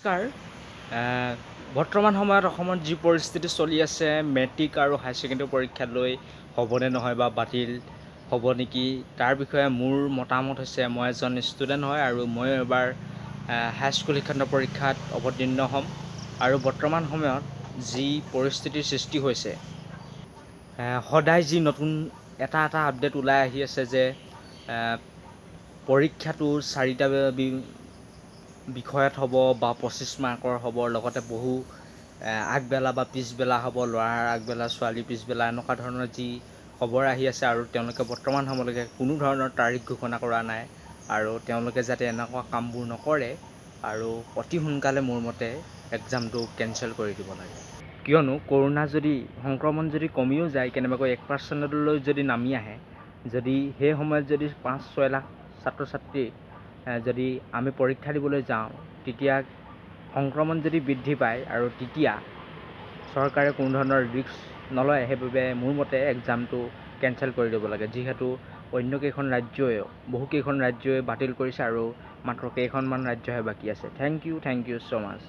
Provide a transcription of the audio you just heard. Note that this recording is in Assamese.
নমস্কাৰ। বৰ্তমান সময়ত অসমত যি পৰিস্থিতি চলি আছে, মেট্ৰিক আৰু হাই ছেকেণ্ডেৰী পৰীক্ষা লৈ হ'বনে নহয় বা বাতিল হ'ব নেকি, তাৰ বিষয়ে মোৰ মতামত হৈছে, মই এজন ষ্টুডেণ্ট হয় আৰু মই এবাৰ হাইস্কুল শিক্ষান্ত পৰীক্ষাত অৱতীৰ্ণ হ'ম। আৰু বৰ্তমান সময়ত যি পৰিস্থিতিৰ সৃষ্টি হৈছে, সদায় যি নতুন এটা আপডেট ওলাই আহি আছে যে পৰীক্ষাটো 4টা বিষয়ত হ'ব বা 25 মাৰ্কৰ হ'ব, লগতে বহু আগবেলা বা পিছবেলা হ'ব, ল'ৰাৰ আগবেলা ছোৱালীৰ পিছবেলা, এনেকুৱা ধৰণৰ যি খবৰ আহি আছে। আৰু তেওঁলোকে বৰ্তমান সময়লৈকে কোনো ধৰণৰ তাৰিখ ঘোষণা কৰা নাই আৰু তেওঁলোকে যাতে এনেকুৱা কামবোৰ নকৰে আৰু অতি সোনকালে মোৰ মতে এক্সামটো কেঞ্চেল কৰি দিব লাগে। কিয়নো কৰোণা যদি সংক্ৰমণ যদি কমিও যায়, কেনেবাকৈ 1% যদি নামি আহে, যদি সেই সময়ত যদি 5-6 লাখ ছাত্ৰ ছাত্ৰী যদি আমি পৰীক্ষা দিবলৈ যাওঁ, তেতিয়া সংক্ৰমণ যদি বৃদ্ধি পায় আৰু তেতিয়া চৰকাৰে কোনো ধৰণৰ ৰিস্ক নলয়। সেইবাবে মোৰ মতে এক্সামটো কেঞ্চেল কৰি দিব লাগে, যিহেতু অন্য বহুকেইখন ৰাজ্যই বাতিল কৰিছে আৰু মাত্ৰ কেইখনমান ৰাজ্যহে বাকী আছে। Thank you so' much.